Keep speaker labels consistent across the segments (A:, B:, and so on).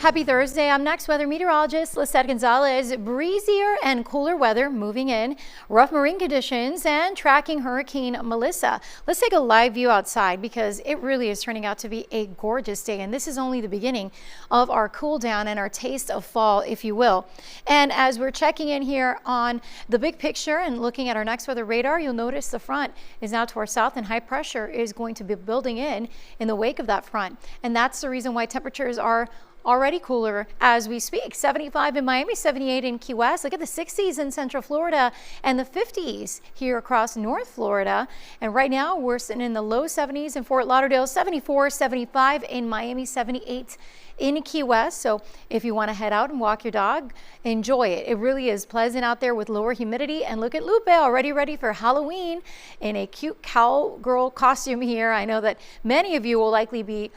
A: Happy Thursday. I'm next weather meteorologist Lisette Gonzalez. Breezier and cooler weather moving in, rough marine conditions, and tracking Hurricane Melissa. Let's take a live view outside because it really is turning out to be a gorgeous day. And this is only the beginning of our cool down and our taste of fall, if you will. And as we're checking in here on the big picture and looking at our next weather radar, you'll notice the front is now to our south and high pressure is going to be building in the wake of that front. And that's the reason why temperatures are already cooler as we speak. 75 in Miami, 78 in Key West. Look at the 60s in Central Florida and the 50s here across North Florida. And right now we're sitting in the low 70s in Fort Lauderdale, 74, 75 in Miami, 78 in Key West. So if you want to head out and walk your dog, enjoy it. It really is pleasant out there with lower humidity. And look at Lupe already ready for Halloween in a cute cowgirl costume here. I know that many of you will likely be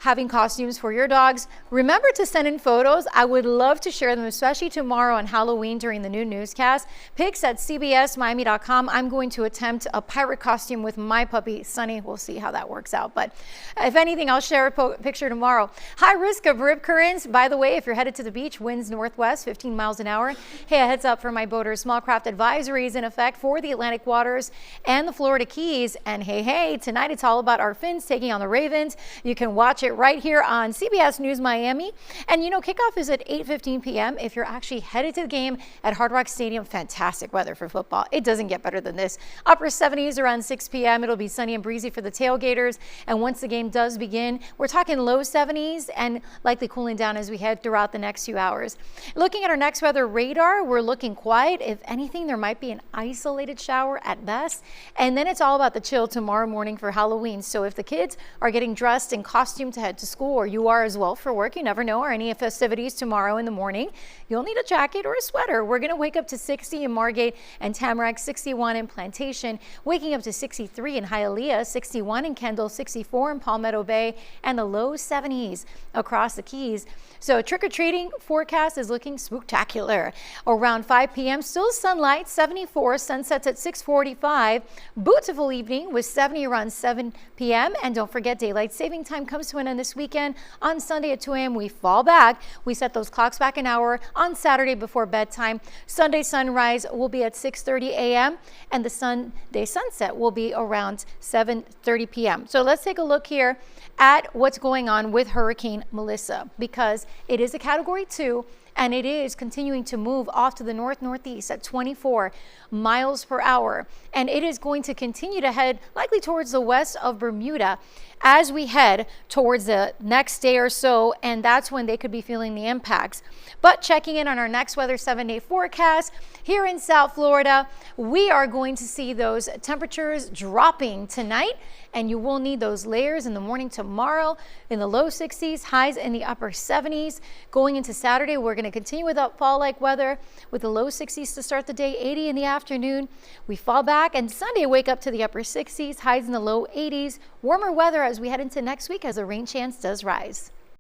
A: having costumes for your dogs. Remember to send in photos. I would love to share them, especially tomorrow on Halloween during the new newscast. Pics at cbsmiami.com. I'm going to attempt a pirate costume with my puppy, Sunny. We'll see how that works out. But if anything, I'll share a picture tomorrow. High risk of rip currents. By the way, if you're headed to the beach, winds northwest, 15 miles an hour. Hey, a heads up for my boaters. Small craft advisory is in effect for the Atlantic waters and the Florida Keys. And hey, tonight it's all about our Fins taking on the Ravens. You can watch it right here on CBS News Miami. And you know, kickoff is at 8:15 p.m. If you're actually headed to the game at Hard Rock Stadium, fantastic weather for football. It doesn't get better than this. Upper 70s around 6 p.m. It'll be sunny and breezy for the tailgaters. And once the game does begin, we're talking low 70s and likely cooling down as we head throughout the next few hours. Looking at our next weather radar, we're looking quiet. If anything, there might be an isolated shower at best. And then it's all about the chill tomorrow morning for Halloween. So if the kids are getting dressed in costume to head to school, or you are as well for work, you never know, or any festivities tomorrow in the morning, you'll need a jacket or a sweater. We're going to wake up to 60 in Margate and Tamarack, 61 in Plantation, waking up to 63 in Hialeah, 61 in Kendall, 64 in Palmetto Bay, and the low 70s across the Keys. So trick-or-treating forecast is looking spectacular. Around 5 p.m., still sunlight, 74, sunsets at 6:45. Beautiful evening with 70 around 7 p.m. And don't forget, daylight saving time comes to an end this weekend. On Sunday at 2 a.m. we fall back. We set those clocks back an hour on Saturday before bedtime. Sunday sunrise will be at 6:30 a.m. and the Sunday sunset will be around 7:30 p.m. So let's take a look here at what's going on with Hurricane Melissa, because it is a Category 2 and it is continuing to move off to the northeast at 24 miles per hour. And it is going to continue to head likely towards the west of Bermuda as we head towards the next day or so. And that's when they could be feeling the impacts. But checking in on our next weather 7-day forecast here in South Florida, we are going to see those temperatures dropping tonight. And you will need those layers in the morning tomorrow in the low 60s, highs in the upper 70s. Going into Saturday, we're going to continue with that fall-like weather with the low 60s to start the day, 80 in the afternoon. We fall back, and Sunday wake up to the upper 60s, highs in the low 80s. Warmer weather as we head into next week as the rain chance does rise.